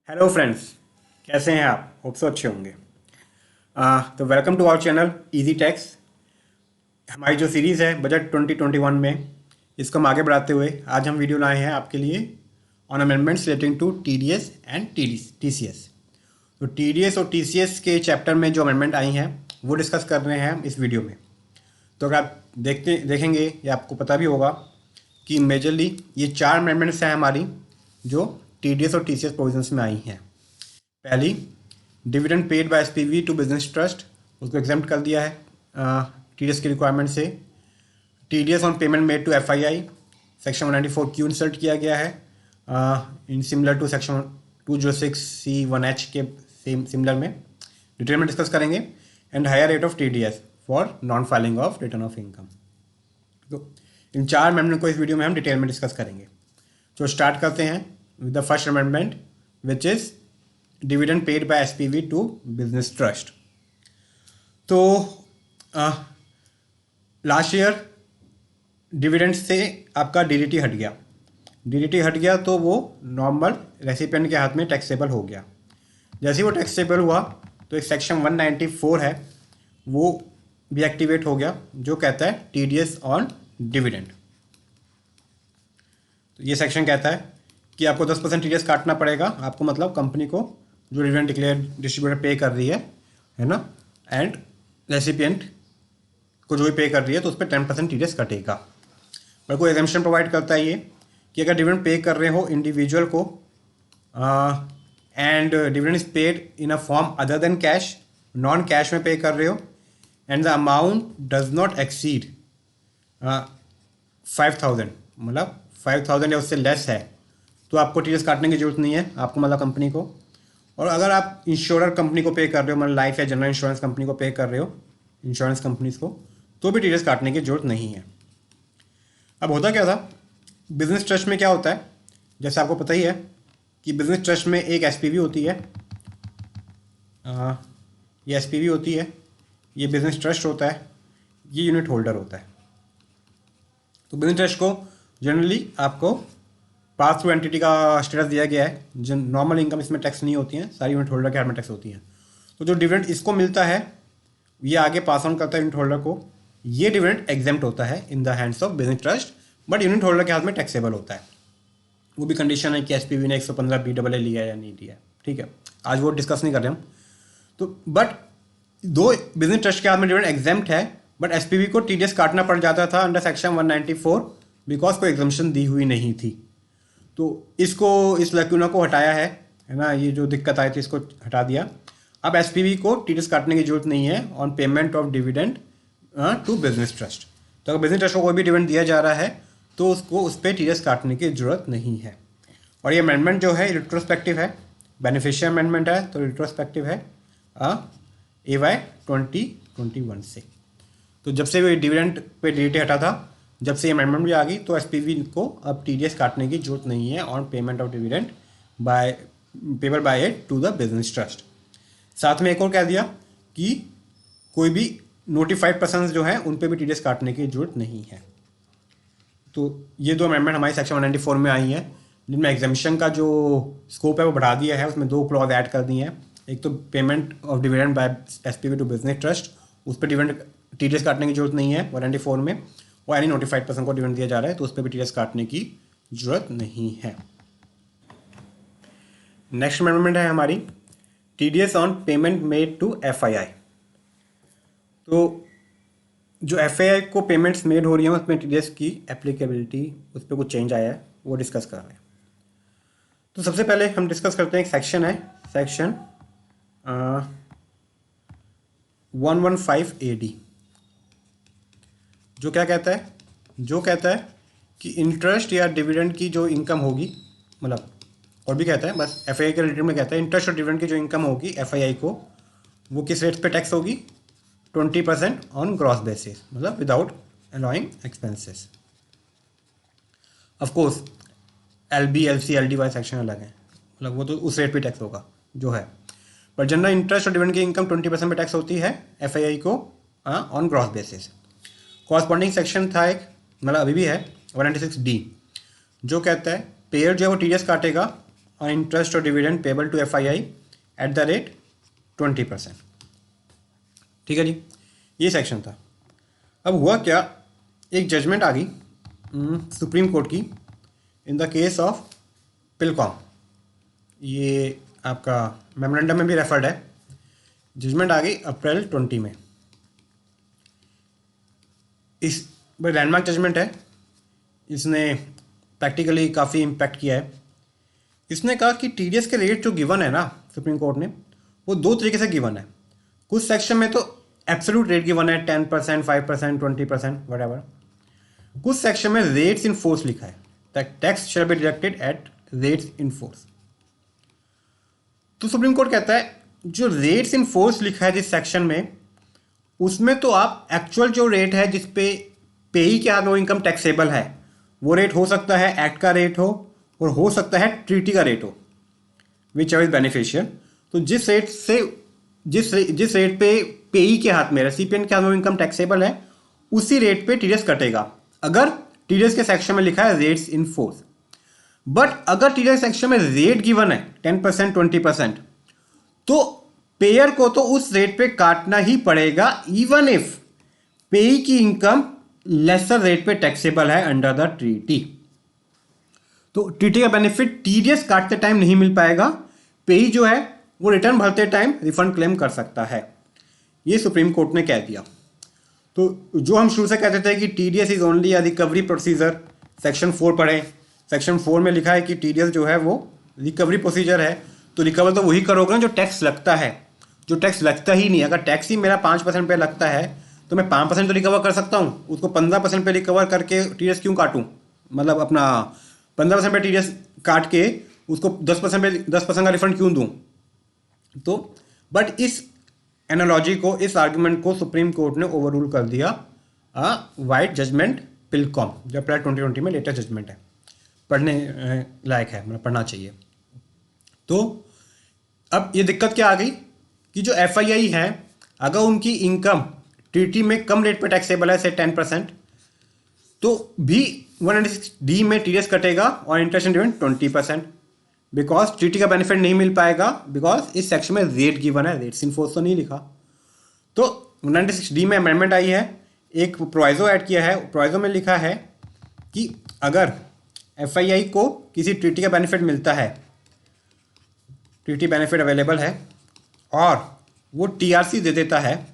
Hello friends, कैसे हैं आप? होप सो अच्छे होंगे। तो welcome to our channel easy tax. हमारी जो सीरीज़ है बजट 2021 में, इसको हम आगे बढ़ाते हुए आज हम वीडियो लाए हैं आपके लिए on amendments relating to TDS and TCS. तो टीडीएस और टीसीएस के चैप्टर में जो अमेंडमेंट आई हैं वो डिस्कस कर रहे हैं हम इस वीडियो में। तो अगर आप देखेंगे या आपको पता भी होगा कि मेजरली ये 4 अमेंडमेंट्स हैं हमारी जो टीडीएस और टीसीएस प्रोविजंस में आई हैं। पहली, dividend paid by SPV to business trust, उसको एग्जाम्प्ट कर दिया है टीडीएस की रिक्वायरमेंट से। TDS on payment made to FII, section 194 Q insert किया गया है in similar to section 206C1H के सेम सिमिलर में। डिटेल में डिस्कस करेंगे। And higher rate of TDS for non filing of return of income. तो इन 4 अमेंडमेंट को इस वीडियो में हम डिटेल में डिस्कस करेंगे। तो स्टार्ट करते हैं with the first amendment which is dividend paid by SPV to business trust. तो लास्ट ईयर डिविडेंड से आपका डीडीटी हट गया। डीडीटी हट गया तो वो नॉर्मल रेसिपिएंट के हाथ में टैक्सेबल हो गया। जैसे ही वो टैक्सेबल हुआ तो एक सेक्शन 194 है वो भी एक्टिवेट हो गया जो कहता है टीडीएस ऑन डिविडेंड। तो ये सेक्शन कहता है कि आपको 10% टीडीएस काटना पड़ेगा आपको, मतलब कंपनी को जो डिविडेंड डिक्लेयर डिस्ट्रीब्यूटर पे कर रही है ना, एंड रेसिपिएंट को जो भी पे कर रही है तो उस पर 10% टीडीएस कटेगा। पर कोई एग्जेम्पशन प्रोवाइड करता है ये कि अगर डिविडेंड पे कर रहे हो इंडिविजुअल को and dividend is paid in a form other than cash, non cash में पे कर रहे हो and the amount does not exceed 5,000, मतलब 5,000 या उससे लेस है तो आपको टीडीएस काटने की जरूरत नहीं है आपको, मतलब कंपनी को। और अगर आप इंश्योरर कंपनी को पे कर रहे हो, मतलब लाइफ या जनरल इंश्योरेंस कंपनी को पे कर रहे हो, इंश्योरेंस कंपनीज को, तो भी टीडीएस काटने की जरूरत नहीं है। अब होता क्या था, बिजनेस ट्रस्ट में क्या होता है, जैसे आपको पता ही है कि बिजनेस ट्रस्ट में एक एसपीवी होती है, ये एसपीवी होती है, ये बिजनेस ट्रस्ट होता है, ये यूनिट होल्डर होता है। तो बिजनेस ट्रस्ट को जनरली आपको पास थ्रू एंटिटी का स्टेटस दिया गया है। जो नॉर्मल इनकम इसमें टैक्स नहीं होती है, सारी यूनिट होल्डर के हाथ में टैक्स होती है। तो जो डिविडेंड इसको मिलता है ये आगे पास ऑन करता है यूनिट होल्डर को। ये डिविडेंड एग्जेम्प्ट होता है in the hands of business trust, but unit holder के हाथ में टैक्सेबल होता है। वो भी कंडीशन है कि एसपीवी ने 115BAA लिया है या नहीं लिया है, ठीक है, आज वो डिस्कस नहीं कर रहे हम। तो बट दो बिजनेस ट्रस्ट के हाथ में डिविडेंड एग्जेम्प्ट है, बट एसपीवी को टीडीएस काटना पड़ जाता था अंडर सेक्शन 194 बिकॉज कोई एग्जम्पशन दी हुई नहीं थी। तो इस लैक्यूना को हटाया है ना, ये जो दिक्कत आई थी इसको हटा दिया। अब एसपीवी को टीडीएस काटने की जरूरत नहीं है on payment of dividend to business trust. तो अगर बिजनेस ट्रस्ट को कोई भी डिविडेंड दिया जा रहा है तो उसको उस पर टीडीएस काटने की जरूरत नहीं है। और ये अमेंडमेंट जो है रिट्रोस्पेक्टिव है, बेनिफिशियल अमेंडमेंट है तो रिट्रोस्पेक्टिव है AY 2021 से। तो जब से डिविडेंड पे डीडीटी हटा था, जब से अमेंडमेंट भी आ गई तो एसपीवी को अब टीडीएस काटने की जरूरत नहीं है on payment of dividend by payable by it to the business trust. साथ में एक और कह दिया कि कोई भी नोटिफाइड पर्सन्स जो हैं उन पे भी टीडीएस काटने की जरूरत नहीं है। तो ये दो अमेंडमेंट हमारी सेक्शन 194 में आई हैं, जिनमें एग्जामिशन का जो स्कोप है वो बढ़ा दिया है। उसमें 2 क्लॉज ऐड कर दिए हैं। एक तो payment of dividend by SPV to business trust, उस पर डिविडेंड टीडीएस काटने की जरूरत नहीं है 194 में। और एनी नोटिफाइड पर्सन को डिविडेंड दिया जा रहा है तो उस पर भी टीडीएस काटने की जरूरत नहीं है। नेक्स्ट अमेंडमेंट है हमारी TDS on payment made to FII. तो जो एफआईआई को पेमेंट्स मेड हो रही हैं उसमें टीडीएस की एप्लीकेबिलिटी, उस पर कुछ चेंज आया है, वो डिस्कस कर रहे हैं। तो सबसे पहले हम डिस्कस करते हैं, एक सेक्शन है सेक्शन 115AD, जो क्या कहता है, जो कहता है कि इंटरेस्ट या डिविडेंड की जो इनकम होगी, मतलब और भी कहता है, बस एफआईआई के रिलेटेड में कहता है इंटरेस्ट और डिविडेंड की जो इनकम होगी एफआईआई को, वो किस रेट पे टैक्स होगी, 20% ऑन ग्रॉस बेसिस, मतलब without allowing expenses. Of course LB LC LDY section अलग है, मतलब वो तो उस रेट पे टैक्स होगा जो है। पर जनरल इंटरेस्ट और डिविडेंड की इनकम 20% पे टैक्स होती है एफआईआई को on gross basis. Corresponding section था एक, मतलब अभी भी है 196D, जो कहता है पेयर जो है वो टीडीएस काटेगा ऑन इंटरेस्ट और dividend payable to FII at the rate 20%। ठीक है जी, ये सेक्शन था। अब हुआ क्या, एक जजमेंट आ गई सुप्रीम कोर्ट की इन द केस ऑफ पिलकॉम। ये आपका मेमोरेंडम में भी रेफर्ड है। जजमेंट आ गई अप्रैल 20 में। इस लैंडमार्क जजमेंट है, इसने प्रैक्टिकली काफ़ी इम्पैक्ट किया है। इसने कहा कि TDS के रेट जो गिवन है ना सुप्रीम कोर्ट ने, वो दो तरीके से गिवन है। कुछ सेक्शन में तो एब्सोल्यूट रेट गिवन है 10%, 5%, 20%, वटएवर। कुछ सेक्शन में रेट्स इन फोर्स लिखा है, tax shall be deducted at rates in force. तो सुप्रीम कोर्ट कहता है जो रेट्स इन फोर्स लिखा है जिस सेक्शन में, उसमें तो आप एक्चुअल जो रेट है जिसपे पेई के हाथ में वो इनकम टैक्सेबल है, वो रेट हो सकता है एक्ट का रेट हो और हो सकता है ट्रीटी का रेट हो, विच एवर इज बेनिफिशियल। तो जिस रेट पे पेई के हाथ में, रेसिपिएंट के हाथ में इनकम टैक्सेबल है, उसी रेट पे TDS कटेगा अगर TDS के सेक्शन में लिखा है रेट्स इन फोर्स। बट अगर TDS सेक्शन में रेट गिवन है 10%, 20%, तो पेयर को तो उस रेट पे काटना ही पड़ेगा, इवन इफ पेई की इनकम लेसर रेट पे टैक्सेबल है अंडर द ट्रीटी। तो ट्रीटी का बेनिफिट TDS काटते टाइम नहीं मिल पाएगा, पेई जो है वो रिटर्न भरते टाइम रिफंड क्लेम कर सकता है। ये सुप्रीम कोर्ट ने कह दिया। तो जो हम शुरू से कहते थे कि TDS is only a recovery procedure, section 4 पढ़े। सेक्शन 4 में लिखा है कि TDS जो है वो रिकवरी प्रोसीजर है, तो रिकवर तो वही करोगे ना जो टैक्स लगता है। जो टैक्स लगता ही नहीं, अगर टैक्स ही मेरा 5% पे लगता है तो मैं 5% तो रिकवर कर सकता हूँ, उसको 15% पे रिकवर करके TDS क्यों काटूँ? मतलब अपना 15% पे TDS काट के उसको 10% का रिफंड क्यों दूँ? तो बट इस एनालॉजी को, इस आर्ग्यूमेंट को सुप्रीम कोर्ट ने ओवररूल कर दिया वाइट जजमेंट पिलकॉम, जो अप्रैल 2020 में लेटेस्ट जजमेंट है, पढ़ने लायक है, मतलब पढ़ना चाहिए। तो अब ये दिक्कत क्या आ गई कि जो FII है, अगर उनकी इनकम ट्रीटी में कम रेट पे टैक्सेबल है, से 10%, तो भी 196D में TDS कटेगा और interest and dividend 20%, because treaty का बेनिफिट नहीं मिल पाएगा, बिकॉज इस सेक्शन में रेट गिवन है, रेट्स इन फोर्स तो नहीं लिखा। तो 196D में अमेंडमेंट आई है, एक प्रोवाइजो ऐड किया है। प्रोवाइजो में लिखा है कि अगर FII को किसी ट्रीटी का बेनिफिट मिलता है, ट्रीटी बेनिफिट अवेलेबल है, और वो TRC दे देता है,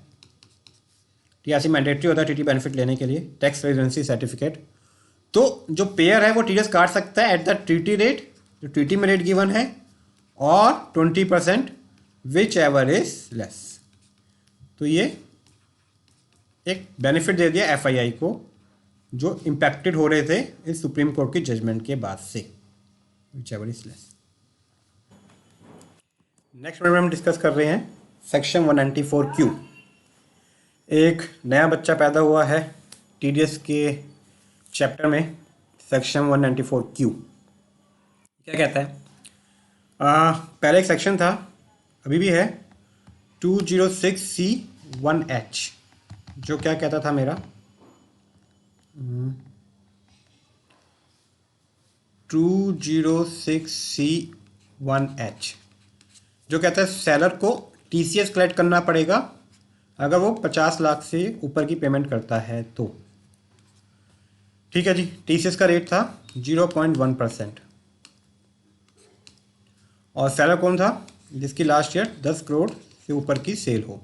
TRC मैंडेटरी होता है ट्रीटी बेनिफिट लेने के लिए, टैक्स रेजिडेंसी सर्टिफिकेट, तो जो पेयर है वो TDS काट सकता है एट द ट्रीटी रेट, जो ट्रीटी में रेट गिवन है, और 20% विच एवर इज लेस। तो ये एक बेनिफिट दे दिया FII को, जो इम्पैक्टेड हो रहे थे इस सुप्रीम कोर्ट की जजमेंट के बाद से, which ever is less. Next में हम डिस्कस कर रहे हैं सेक्शन 194Q। एक नया बच्चा पैदा हुआ है TDS के चैप्टर में, सेक्शन 194Q क्या कहता है? पहले एक सेक्शन था, अभी भी है, 206C1H, जो क्या कहता था मेरा 206C1H, जो कहता है सेलर को TCS कलेक्ट करना पड़ेगा अगर वो 50 लाख से ऊपर की पेमेंट करता है तो। ठीक है जी, TCS का रेट था 0.1%, और सेलर कौन था? जिसकी लास्ट ईयर 10 करोड़ से ऊपर की सेल हो।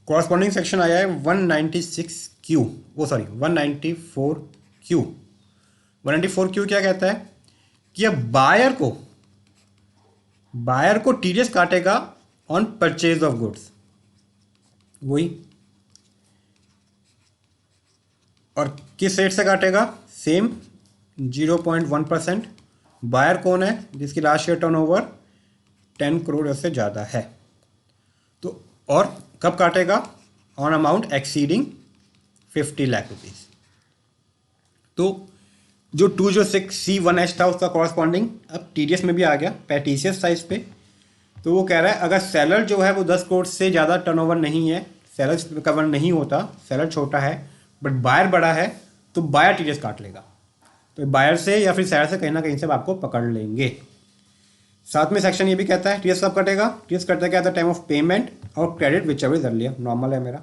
कॉरस्पॉन्डिंग सेक्शन आया है 194Q। 194Q क्या कहता है कि अब बायर को TDS काटेगा ऑन परचेज ऑफ गुड्स, वही, और किस रेट से काटेगा? सेम 0.1%। बायर कौन है? जिसकी लास्ट ईयर टर्नओवर 10 करोड़ से ज़्यादा है। तो और कब काटेगा? On amount exceeding 50 lakh rupees. तो जो 206C1H था उसका कॉरस्पॉन्डिंग अब TDS में भी आ गया, TCS था इस पे। तो वो कह रहा है अगर सेलर जो है वो 10 करोड़ से ज़्यादा टर्नओवर नहीं है, सेलर कवर नहीं होता, सेलर छोटा है बट बायर बड़ा है, तो बायर TDS काट लेगा। तो बायर से या फिर सेलर से कहीं ना कहीं से आपको पकड़ लेंगे। साथ में सेक्शन ये भी कहता है टीडीएस कब कटेगा, टीडीएस कटता क्या था, टाइम ऑफ पेमेंट और credit which ever is earlier, normal है मेरा।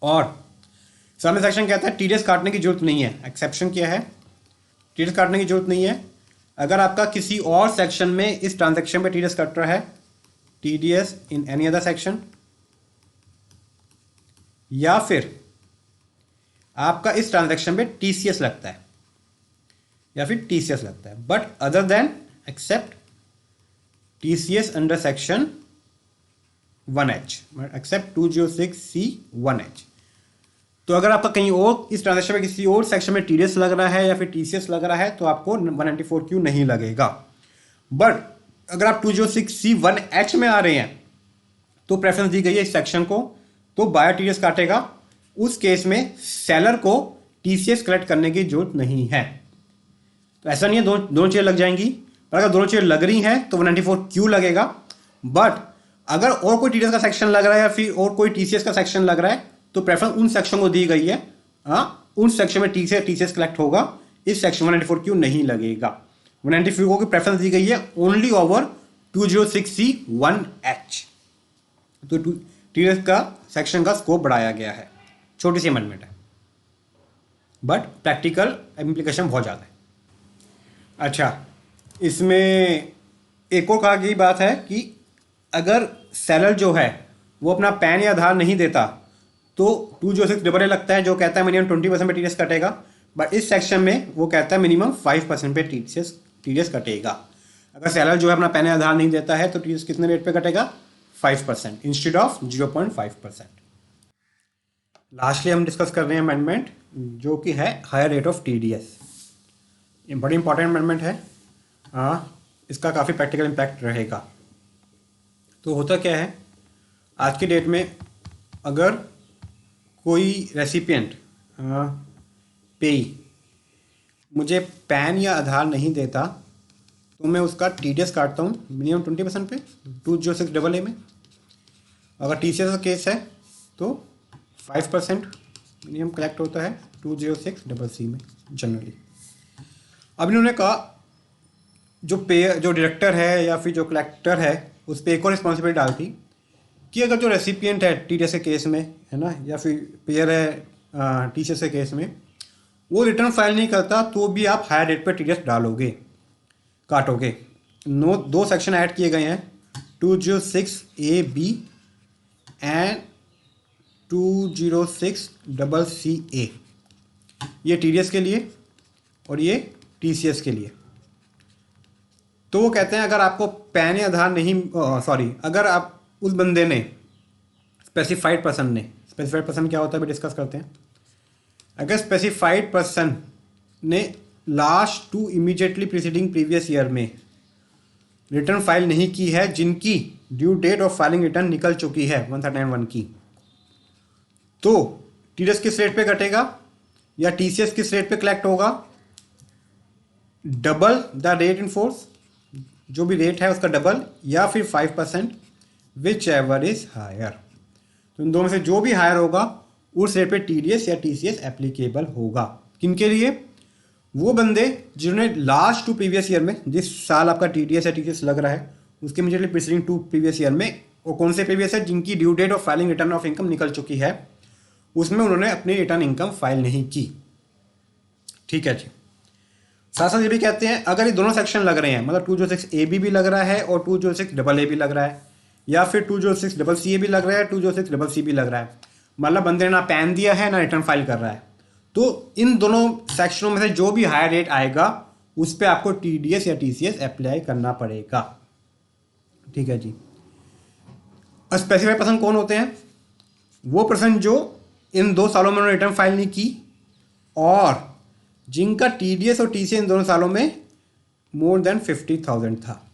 और साथ में सेक्शन कहता है टीडीएस काटने की जरूरत नहीं है। एक्सेप्शन क्या है, टीडीएस काटने की जरूरत नहीं है अगर आपका किसी और सेक्शन में इस ट्रांजैक्शन पे टीडीएस कट रहा है, TDS in any other section, या फिर आपका इस ट्रांजैक्शन पे टीसीएस लगता है या फिर टीसीएस लगता है, but other than except TCS under section 1H, except 206C1H। तो अगर आपका कहीं और इस ट्रांजैक्शन में किसी और सेक्शन में टीडीएस लग रहा है या फिर टीसीएस लग रहा है तो आपको 194Q नहीं लगेगा। बट अगर आप 206C1H में आ रहे हैं तो प्रेफरेंस दी गई है इस सेक्शन को, तो बायर टीडीएस काटेगा। उस केस में सेलर को टीसीएस कलेक्ट करने की जरूरत नहीं है। तो ऐसा नहीं है दोनों चीज़ें लग जाएंगी, पर अगर दोनों चीज़ें लग रही हैं तो 194Q लगेगा। बट अगर और कोई टीडीएस का सेक्शन लग रहा है या फिर और कोई टीसीएस का सेक्शन लग रहा है तो प्रेफरेंस उन सेक्शन को दी गई है, उन सेक्शन में टीसीएस कलेक्ट होगा, इस सेक्शन 194Q नहीं लगेगा। 194Q की प्रेफरेंस दी गई है ओनली ओवर 206C1H। तो टीडीएस का सेक्शन का स्कोप बढ़ाया गया है। छोटी सी अमेंडमेंट है बट प्रैक्टिकल इम्प्लीकेशन बहुत ज़्यादा है। अच्छा, इसमें एक और कहा गई बात है कि अगर सेलर जो है वो अपना पैन या आधार नहीं देता तो 206AA लगता है, जो कहता है मिनिमम 20% पे टीडीएस कटेगा। बट इस सेक्शन में वो कहता है मिनिमम 5% पे टीडीएस कटेगा। अगर सेलर जो है अपना पैन या आधार नहीं देता है तो टीडीएस कितने रेट पे कटेगा, 5% इंस्टेड ऑफ 0.5%। लास्टली हम डिस्कस कर रहे हैं अमेंडमेंट जो कि है हायर रेट ऑफ टीडीएस। ये बड़ी इंपॉर्टेंट अमेंडमेंट है, इसका काफ़ी प्रैक्टिकल इम्पैक्ट रहेगा। तो होता क्या है, आज की डेट में अगर कोई रेसिपिएंट पेई मुझे पैन या आधार नहीं देता तो मैं उसका टीडीएस काटता हूँ मिनिमम 20% पे 206AA में। अगर टीसीएस का केस है तो 5% मिनिमम कलेक्ट होता है 206CC में जनरली। अब इन्होंने कहा जो डायरेक्टर है या फिर जो कलेक्टर है उस पर एक और रिस्पॉन्सिबिलिटी डालती कि अगर जो रेसिपिएंट है टीडीएस के केस में है ना, या फिर पेयर है टीसीएस के केस में, वो रिटर्न फाइल नहीं करता तो भी आप हायर रेट पर टीडीएस डालोगे, काटोगे। दो सेक्शन ऐड किए गए हैं, 206AB एंड 206CCA। ये टीडीएस के लिए और ये टीसीएस के लिए। तो वो कहते हैं अगर आपको पैन या आधार नहीं अगर आप उस बंदे ने स्पेसिफाइड पर्सन क्या होता है भी डिस्कस करते हैं। अगर स्पेसिफाइड पर्सन ने last two immediately preceding previous year में रिटर्न फाइल नहीं की है जिनकी due date of filing return निकल चुकी है 1391 की, तो टीडीएस किस रेट पे कटेगा या टीसीएस किस रेट पे कलेक्ट होगा, double the rate in force, जो भी रेट है उसका डबल, या फिर 5% विच एवर इज हायर। तो इन दोनों में से जो भी हायर होगा उस रेट पे टीडीएस या टीसीएस एप्लीकेबल होगा। किनके लिए, वो बंदे जिन्होंने लास्ट टू प्रीवियस ईयर में, जिस साल आपका टीडीएस या टीसीएस लग रहा है उसके immediately preceding two previous year में, वो कौन से प्रीवियस है जिनकी due date of filing return of income निकल चुकी है, उसमें उन्होंने अपनी रिटर्न इनकम फाइल नहीं की। ठीक है जी। साथ साथ ये भी कहते हैं अगर ये दोनों सेक्शन लग रहे हैं, मतलब 206AB भी लग रहा है और 206AA भी लग रहा है, या फिर 206CCA भी लग रहा है, 206CC भी लग रहा है, मतलब बंदे ने ना पैन दिया है ना रिटर्न फाइल कर रहा है, तो इन दोनों सेक्शनों में से जो भी हायर रेट आएगा उस पर आपको टीडीएस या टीसीएस अप्लाई करना पड़ेगा। ठीक है जी। स्पेसिफाइड पर्सन कौन होते हैं, वो पर्सन जो इन 2 सालों में उन्होंने रिटर्न फाइल नहीं की और जिनका टीडीएस और टीसीएस इन दोनों सालों में मोर देन 50,000 था,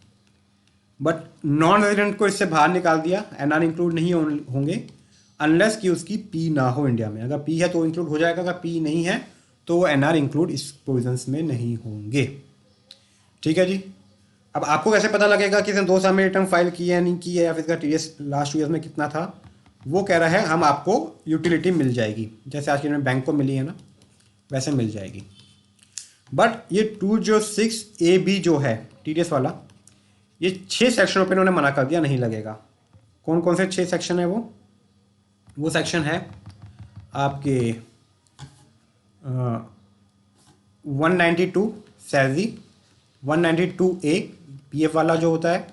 बट नॉन रेजिडेंट को इससे बाहर निकाल दिया, एनआर इंक्लूड नहीं होंगे अनलेस कि उसकी पी ना हो इंडिया में। अगर पी है तो इंक्लूड हो जाएगा, अगर पी नहीं है तो वो एनआर इंक्लूड इस प्रोविजंस में नहीं होंगे। ठीक है जी। अब आपको कैसे पता लगेगा कि इसने 2 साल में रिटर्न फाइल की है नहीं की है, या फिर इसका टीडीएस लास्ट 2 ईयर्स में कितना था, वो कह रहा है हम आपको यूटिलिटी मिल जाएगी, जैसे आज की बैंक को मिली है ना वैसे मिल जाएगी। बट ये 206AB जो है TDS वाला, ये 6 सेक्शनों पे इन्होंने मना कर दिया, नहीं लगेगा। कौन कौन से 6 सेक्शन है वो सेक्शन है आपके 192 सैलरी, 192A PF वाला जो होता है,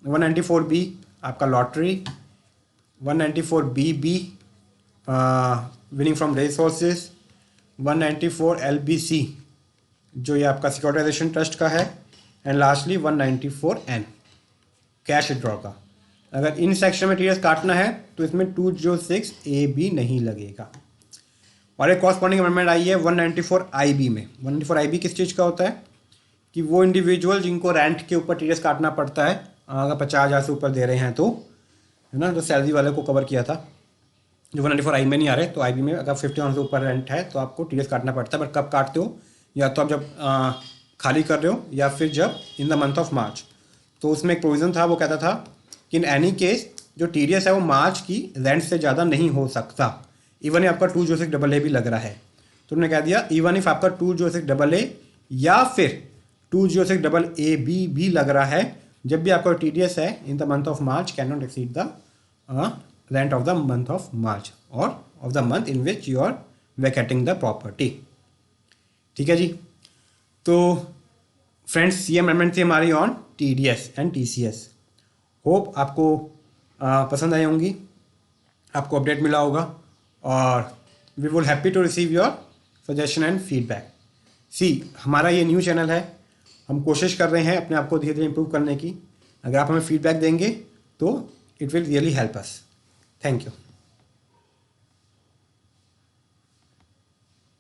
194B आपका lottery, 194BB winning from resources, 194 LBC जो ये आपका सिक्योरिटाइजेशन ट्रस्ट का है, and lastly 194N cash withdraw का। अगर इन सेक्शन में TDS काटना है तो इसमें 206AB नहीं लगेगा। और एक कॉरस्पॉन्डिंग अमेंडमेंट आई है 194IB में। 194IB किस चीज़ का होता है कि वो इंडिविजुअल जिनको रेंट के ऊपर TDS काटना पड़ता है, अगर 50,000 से ऊपर दे रहे हैं तो, है ना, जो सैलरी वाले को कवर किया था, जो 194I में नहीं आ रहे, तो IB में अगर 50,000 से ऊपर रेंट है तो आपको TDS काटना पड़ता है। बट कब काटते हो, या तो आप जब खाली कर रहे हो या फिर जब इन द मंथ ऑफ मार्च। तो उसमें एक प्रोविज़न था, वो कहता था कि इन एनी केस जो TDS है वो मार्च की रेंट से ज़्यादा नहीं हो सकता, इवन आपका 206AA भी लग रहा है। तो उन्होंने कह दिया इवन इफ आपका 206AA या फिर 206AA भी लग रहा है, जब भी आपका TDS है in the month of March can not exceed the rent of the month of March और of the month in which you are vacating the property. ठीक है जी। तो फ्रेंड्स, ये अमेंडमेंट थी हमारी on TDS and TCS। Hope आपको पसंद आई होंगी, आपको अपडेट मिला होगा, और we would happy to receive your suggestion and feedback. हमारा ये न्यू चैनल है, हम कोशिश कर रहे हैं अपने आप को धीरे धीरे इम्प्रूव करने की। अगर आप हमें फीडबैक देंगे तो it will really help us. Thank you.